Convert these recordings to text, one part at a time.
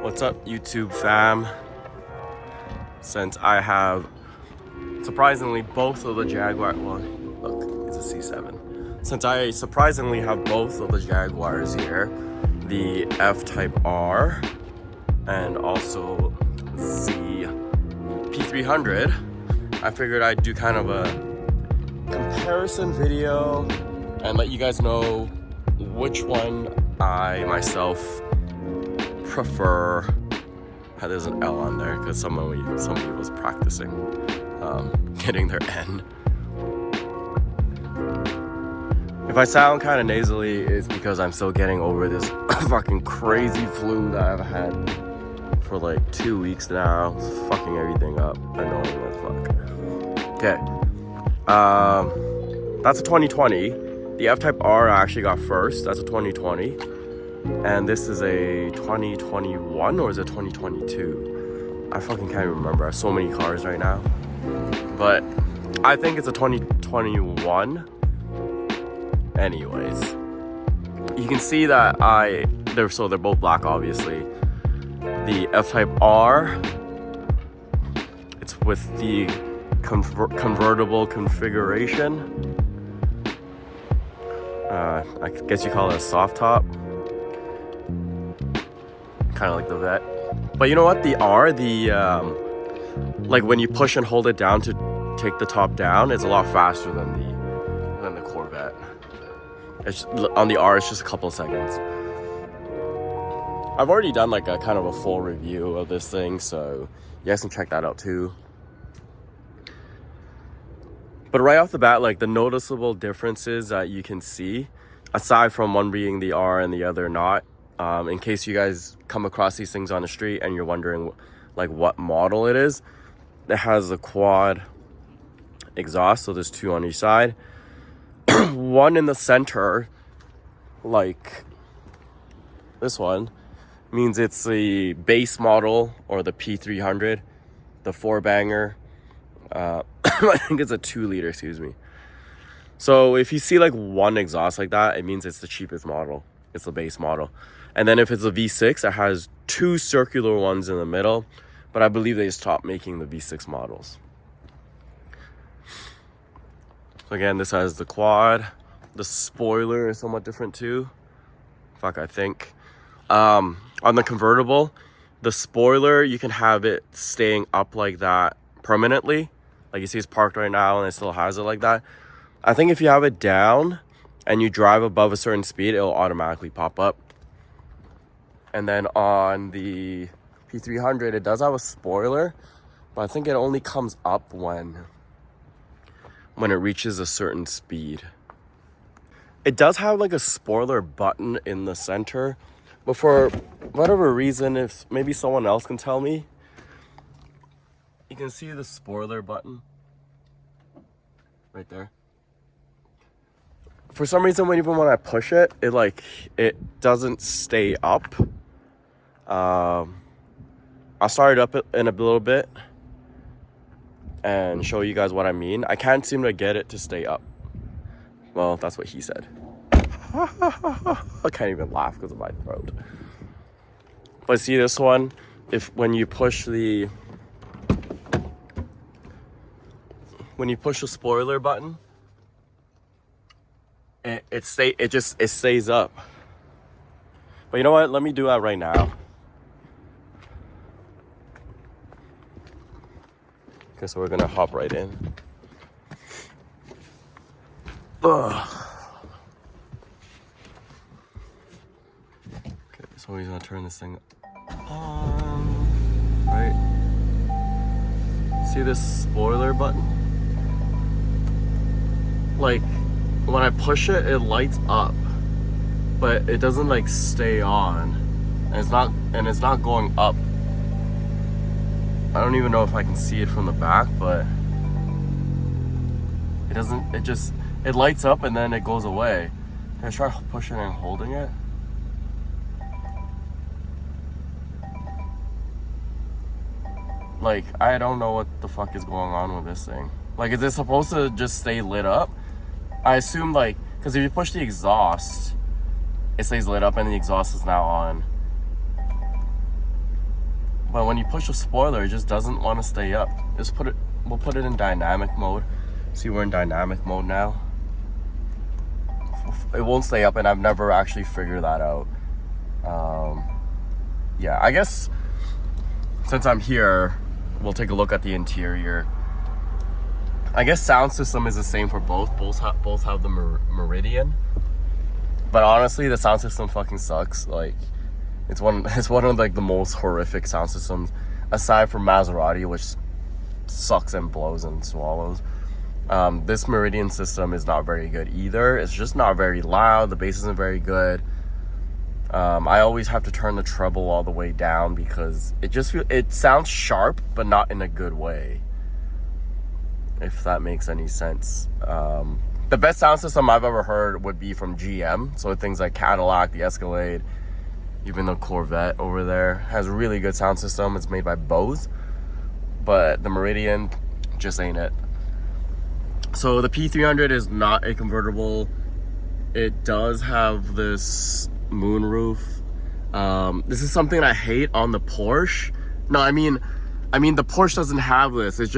What's up, YouTube fam? Since I have surprisingly both of the Jaguar, well, look, it's a C7. Since I surprisingly have both of the Jaguars here, the F-Type R and also the P300, I figured I'd do kind of a comparison video and let you guys know which one I myself prefer. There's an L on there because somebody was practicing getting their N. If I sound kind of nasally, it's because I'm still getting over this fucking crazy flu that I've had for like 2 weeks now. It's fucking everything up. Annoying as fuck. Okay. That's a 2020. The F-Type R I actually got first. That's a 2020. And this is a 2021 or is it 2022? I fucking can't remember. I have so many cars right now. But I think it's a 2021. Anyways, you can see that they're both black, obviously. The F-Type R, it's with the convertible configuration. I guess you call it a soft top. Kind of like the Vet. But you know what? The R, like when you push and hold it down to take the top down, it's a lot faster than the Corvette. On the R, it's just a couple of seconds. I've already done like a kind of a full review of this thing, so you guys can check that out too. But right off the bat, like the noticeable differences that you can see, aside from one being the R and the other not, in case you guys come across these things on the street and you're wondering like what model it is, it has a quad exhaust, so there's two on each side. One in the center, like this one, means it's the base model or the P300, the four banger. I think it's a 2-liter, excuse me. So if you see like one exhaust like that, it means it's the cheapest model. It's the base model. And then if it's a V6, it has two circular ones in the middle, but I believe they stopped making the V6 models. So again, this has the quad. The spoiler is somewhat different too. I think. On the convertible, the spoiler, you can have it staying up like that permanently. Like you see it's parked right now and it still has it like that. I think if you have it down and you drive above a certain speed, it'll automatically pop up. And then on the P300, it does have a spoiler, but I think it only comes up when it reaches a certain speed. It does have like a spoiler button in the center, but for whatever reason, if maybe someone else can tell me, you can see the spoiler button right there. For some reason, even when I push it, it doesn't stay up. I'll start it up in a little bit and show you guys what I mean. I can't seem to get it to stay up. Well, that's what he said. I can't even laugh because of my throat. But see this one, when you push the spoiler button, it stays up. But you know what? Let me do that right now. Okay, so we're gonna hop right in. Ugh. Okay, so he's gonna turn this thing on. Right. See this spoiler button? Like when I push it, it lights up, but it doesn't like stay on, and it's not going up. I don't even know if I can see it from the back, but it doesn't. It lights up and then it goes away. Can I try pushing and holding it? Like, I don't know what the fuck is going on with this thing. Like, is it supposed to just stay lit up? I assume, like, because if you push the exhaust, it stays lit up and the exhaust is now on. But when you push the spoiler, it just doesn't want to stay up. We'll put it in dynamic mode. See, we're in dynamic mode now. It won't stay up, and I've never actually figured that out. Yeah, I guess since I'm here, we'll take a look at the interior. I guess sound system is the same for both. Both have the Meridian. But honestly, the sound system fucking sucks. Like, it's one of like the most horrific sound systems, aside from Maserati, which sucks and blows and swallows. This Meridian system is not very good either. It's just not very loud. The bass isn't very good. I always have to turn the treble all the way down because it sounds sharp, but not in a good way. If that makes any sense. The best sound system I've ever heard would be from GM. So things like Cadillac, the Escalade, even the Corvette over there has a really good sound system. It's made by Bose, but the Meridian just ain't it. So the P300 is not a convertible. It does have this moonroof. This is something I hate on the Porsche. No, I mean the Porsche doesn't have this. It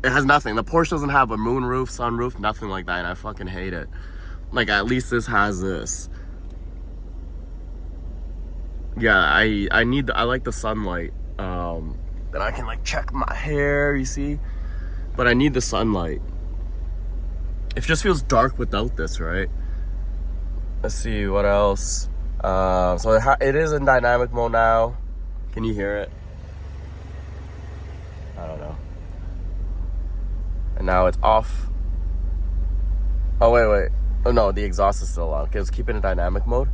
has nothing. The Porsche doesn't have a moonroof, sunroof, nothing like that, and I fucking hate it. Like, at least this has this. Yeah, I like the sunlight. Then I can like check my hair, you see? But I need the sunlight. It just feels dark without this, right? Let's see, what else? So it is in dynamic mode now. Can you hear it? I don't know. And now it's off. Oh, wait. Oh, no, the exhaust is still on. Okay, let's keep it in dynamic mode.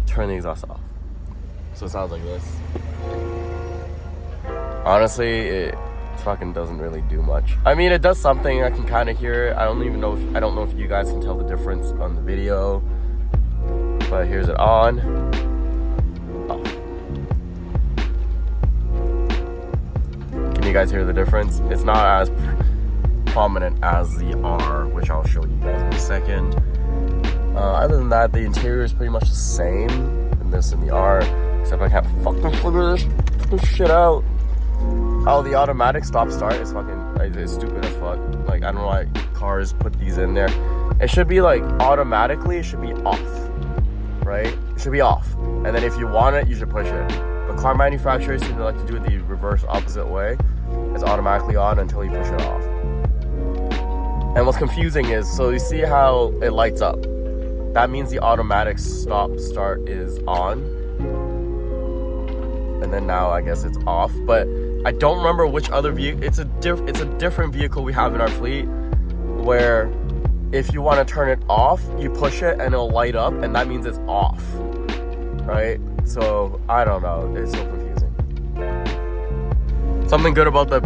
Turn the exhaust off. So it sounds like this. Honestly, it fucking doesn't really do much. I mean, it does something. I can kind of hear it. I don't know if you guys can tell the difference on the video. But here's it on. Off. Can you guys hear the difference? It's not as prominent as the R, which I'll show you guys in a second. Other than that, the interior is pretty much the same in this and the R, except I can't fucking figure this shit out. Oh, the automatic stop-start is it's stupid as fuck. Like, I don't know why cars put these in there. It should be like, automatically, it should be off, right? It should be off. And then if you want it, you should push it. But car manufacturers seem to like to do it the reverse opposite way. It's automatically on until you push it off. And what's confusing is, so you see how it lights up. That means the automatic stop-start is on. And then now I guess it's off. But I don't remember which other vehicle. It's a different vehicle we have in our fleet, where if you want to turn it off, you push it and it'll light up, and that means it's off, right? So I don't know. It's so confusing. Something good about the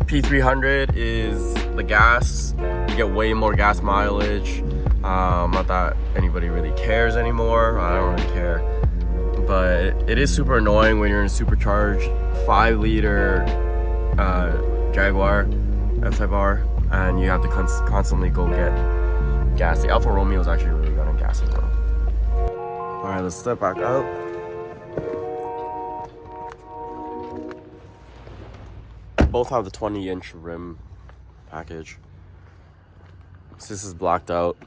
P300 is the gas. You get way more gas mileage. Not that anybody really cares anymore. I don't really care. But it is super annoying when you're in a supercharged 5-liter Jaguar Ftype R, and you have to constantly go get gas. The Alfa Romeo is actually really good on gas as well. Alright, let's step back out. Both have the 20-inch rim package. So this is blacked out.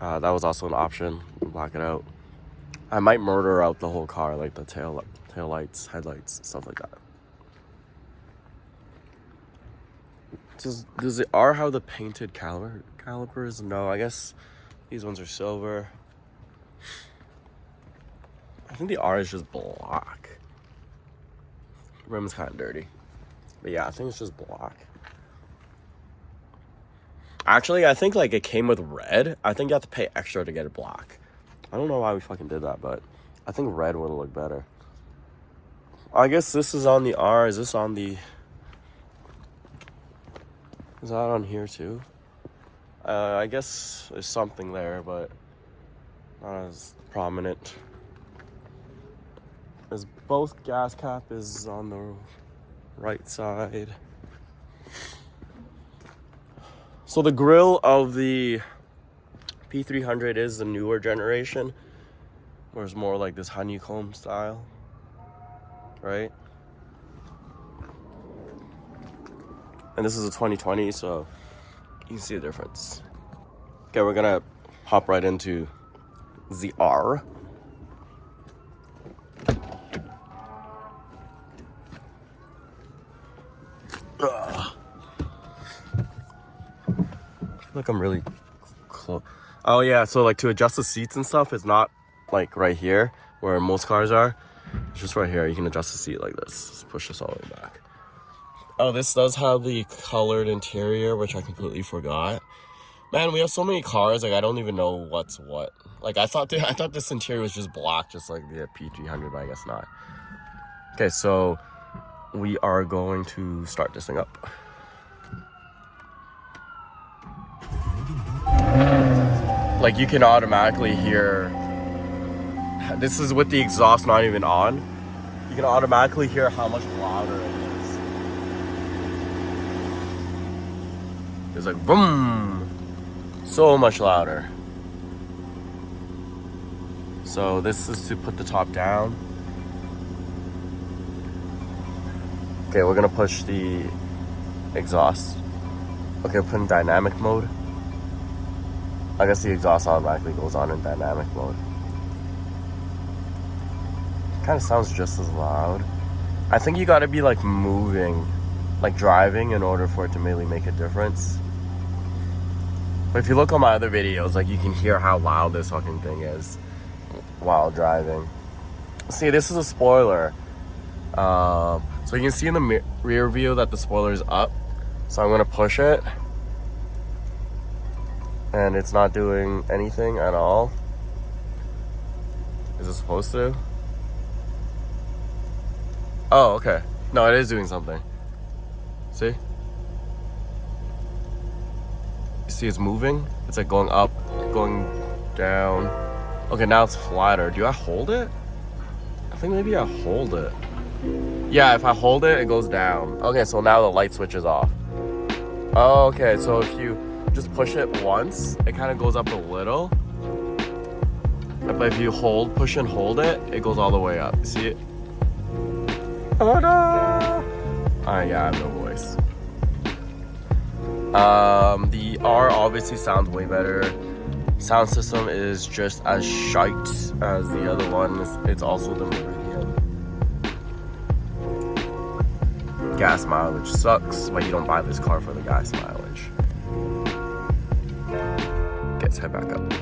That was also an option. Black it out. I might murder out the whole car, like the tail lights, headlights, stuff like that. Does the R have the painted calipers? No, I guess these ones are silver. I think the R is just black. The rim is kind of dirty. But yeah, I think it's just black. Actually, I think like it came with red. I think you have to pay extra to get it black. I don't know why we fucking did that, but I think red would look better. I guess this is on the R. Is this on the... Is that on here too? I guess there's something there, but not as prominent. As both gas cap is on the right side. So the grille of the P300 is the newer generation. where it's more like this honeycomb style, right? And this is a 2020, so you can see the difference. Okay, we're gonna hop right into the R. I feel like I'm really close. Oh yeah, so like to adjust the seats and stuff, it's not like right here where most cars are. It's just right here. You can adjust the seat like this. Just push this all the way back. Oh, this does have the colored interior, which I completely forgot. Man, we have so many cars, like I don't even know what's what. Like I thought this interior was just black, just like the P300, but I guess not. Okay, so we are going to start this thing up. Like you can automatically hear, this is with the exhaust not even on, you can automatically hear how much louder it is. It's like boom, so much louder. So this is to put the top down. Okay, we're gonna push the exhaust. Okay, put in dynamic mode. I guess the exhaust automatically goes on in dynamic mode. Kind of sounds just as loud. I think you gotta be like moving, like driving, in order for it to really make a difference. But if you look on my other videos, like you can hear how loud this fucking thing is while driving. See, this is a spoiler. So you can see in the rear view that the spoiler is up. So I'm gonna push it. And it's not doing anything at all. Is it supposed to? Oh, okay. No, it is doing something. See? You see it's moving? It's like going up, going down. Okay, now it's flatter. Do I hold it? I think maybe I hold it. Yeah, if I hold it, it goes down. Okay, so now the light switch is off. Oh, okay, so if you just push it once, it kind of goes up a little. But if you push and hold it, it goes all the way up. See it? Oh no! Yeah, I have no voice. The R obviously sounds way better. Sound system is just as shite as the other one. It's also the Meridian. Gas mileage sucks, but you don't buy this car for the gas mileage. Okay, let's head back up.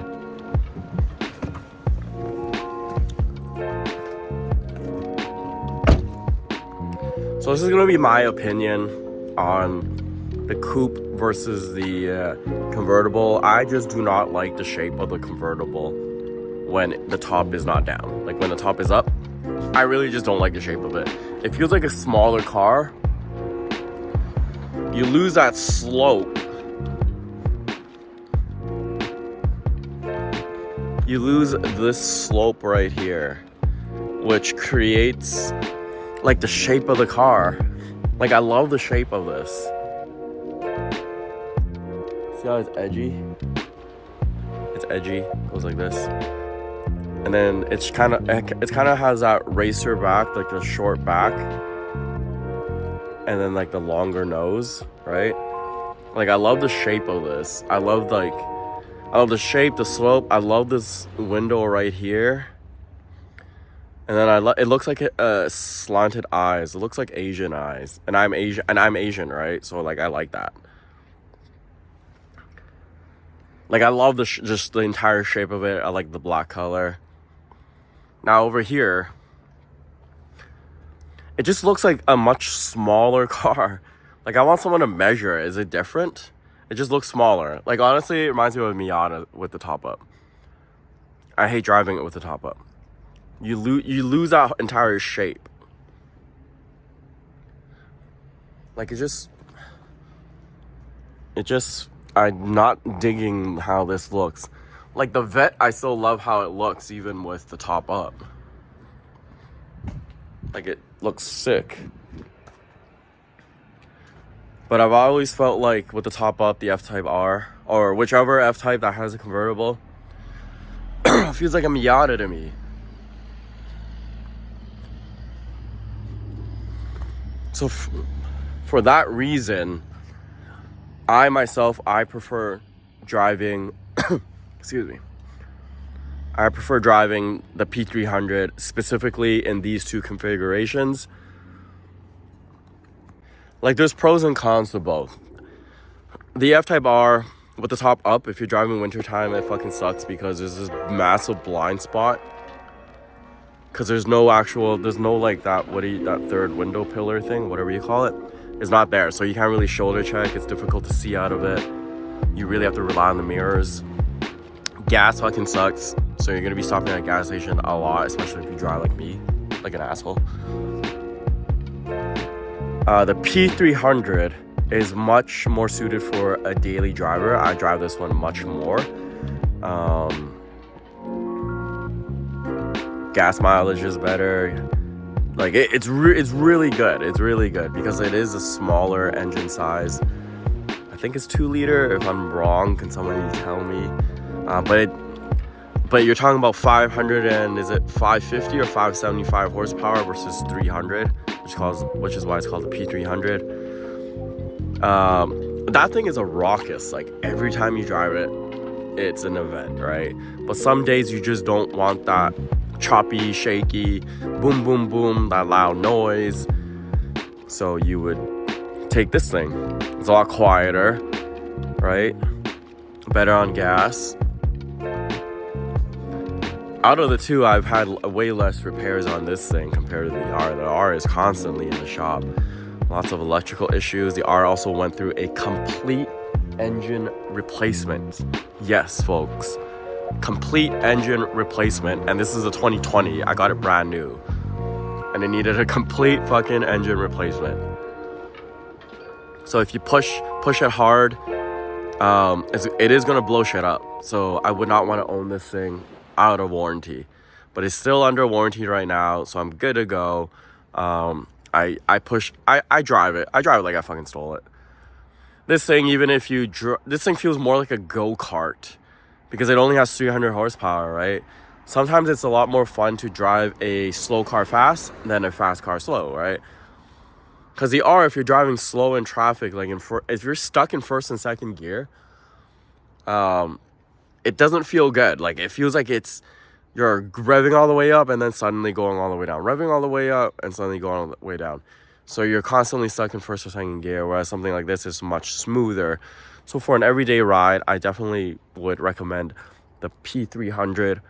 So this is gonna be my opinion on the coupe versus the convertible. I just do not like the shape of the convertible when the top is not down. Like when the top is up, I really just don't like the shape of it. It feels like a smaller car. You lose that slope. You lose this slope right here, which creates like the shape of the car. Like I love the shape of this. See how it's edgy? It's edgy, goes like this. And then it kind of has that racer back, like the short back. And then like the longer nose, right? Like I love the shape of this. I love the shape, the slope. I love this window right here. And then it looks like slanted eyes. It looks like Asian eyes. And I'm Asian, right? So like I like that. Like I love just the entire shape of it. I like the black color. Now over here, it just looks like a much smaller car. Like I want someone to measure it. Is it different? It just looks smaller. Like honestly, it reminds me of a Miata with the top up. I hate driving it with the top up. You lose that entire shape. Like it just I'm not digging how this looks. Like the Vet, I still love how it looks even with the top up. Like it looks sick. But I've always felt like with the top up, the Ftype R, or whichever Ftype that has a convertible, feels like a Miata to me. So for that reason, I prefer driving, excuse me, I prefer driving the P300 specifically in these two configurations. Like, there's pros and cons to both. The Ftype R with the top up, if you're driving wintertime, it fucking sucks because there's this massive blind spot. Because there's no like that third window pillar thing, whatever you call it, is not there. So you can't really shoulder check. It's difficult to see out of it. You really have to rely on the mirrors. Gas fucking sucks. So you're gonna be stopping at a gas station a lot, especially if you drive like me, like an asshole. The P300 is much more suited for a daily driver. I drive this one much more. Gas mileage is better. Like, it's really good. It's really good because it is a smaller engine size. I think it's 2 liter. If I'm wrong, can somebody tell me? But you're talking about 500 and is it 550 or 575 horsepower versus 300, which is why it's called the P300. That thing is a raucous. Like, every time you drive it, it's an event, right? But some days you just don't want that choppy, shaky, boom, boom, boom, that loud noise. So you would take this thing. It's a lot quieter, right? Better on gas. Out of the two, I've had way less repairs on this thing compared to the R. The R is constantly in the shop. Lots of electrical issues. The R also went through a complete engine replacement. Yes, folks. Complete engine replacement. And this is a 2020. I got it brand new. And it needed a complete fucking engine replacement. So if you push it hard, it is going to blow shit up. So I would not want to own this thing out of warranty, but it's still under warranty right now, so I'm good to go. I drive it like I fucking stole it. This thing, even if you this thing feels more like a go-kart because it only has 300 horsepower, right? Sometimes it's a lot more fun to drive a slow car fast than a fast car slow, right? Because the R, if you're driving slow in traffic, like if you're stuck in first and second gear, it doesn't feel good. Like, it feels like you're revving all the way up and then suddenly going all the way down. Revving all the way up and suddenly going all the way down. So you're constantly stuck in first or second gear, whereas something like this is much smoother. So for an everyday ride, I definitely would recommend the P300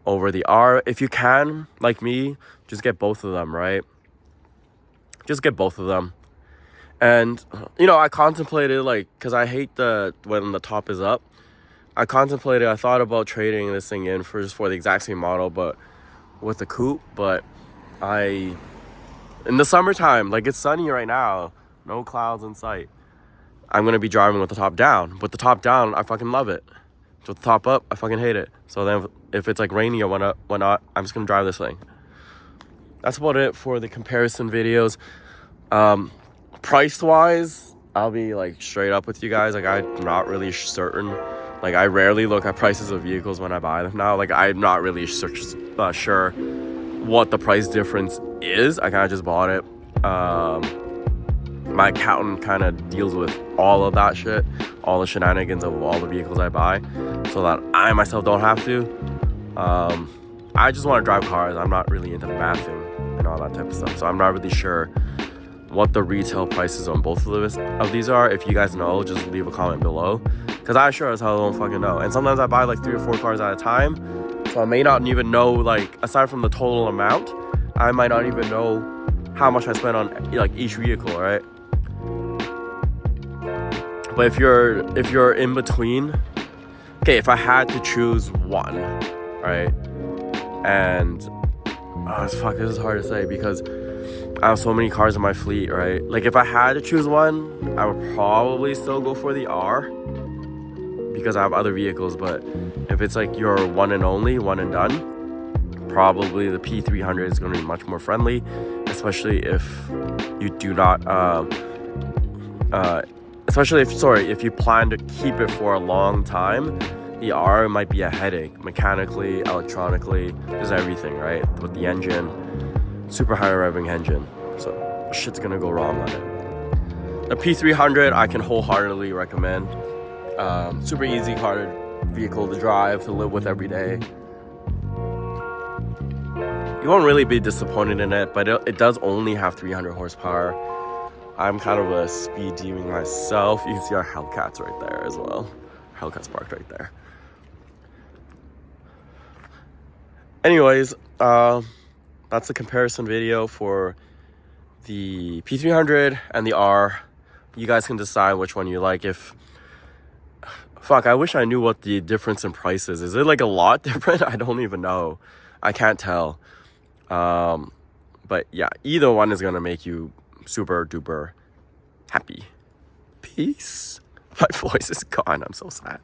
over the R. If you can, like me, just get both of them, right? Just get both of them. And, I contemplated, like, because I hate when the top is up. I thought about trading this thing in for the exact same model, but with the coupe. But in the summertime, like, it's sunny right now, no clouds in sight, I'm going to be driving with the top down. With the top down, I fucking love it. With the top up, I fucking hate it. So then if it's like rainy or whatnot, I'm just going to drive this thing. That's about it for the comparison videos. Price-wise, I'll be, like, straight up with you guys. Like, I'm not really certain. Like, I rarely look at prices of vehicles when I buy them now. Like, I'm not really sure what the price difference is. I kind of just bought it. My accountant kind of deals with all of that shit, all the shenanigans of all the vehicles I buy, so that I myself don't have to. I just want to drive cars. I'm not really into mathing and all that type of stuff. So I'm not really sure what the retail prices on both of these are. If you guys know, just leave a comment below, because I sure as hell don't fucking know. And sometimes I buy like 3 or 4 cars at a time, so I may not even know, like, aside from the total amount, I might not even know how much I spent on, like, each vehicle, right? But if you're in between, okay, if I had to choose one, right? And this is hard to say because I have so many cars in my fleet, right? Like, if I had to choose one, I would probably still go for the R because I have other vehicles. But if it's like your one and only, one and done, probably the P300 is going to be much more friendly, especially if you do not, if you plan to keep it for a long time. The R might be a headache, mechanically, electronically, just everything, right? With the engine, super high revving engine. So shit's gonna go wrong on it. The P300 I can wholeheartedly recommend. Super easy car vehicle to drive, to live with every day. You won't really be disappointed in it, but it does only have 300 horsepower. I'm kind of a speed demon myself. You can see our Hellcats right there as well. Hellcats parked right there. Anyways, that's the comparison video for the P300 and the R. You guys can decide which one you like. Fuck, I wish I knew what the difference in price is. Is it like a lot different? I don't even know. I can't tell. But yeah, either one is gonna make you super duper happy. Peace. My voice is gone. I'm so sad.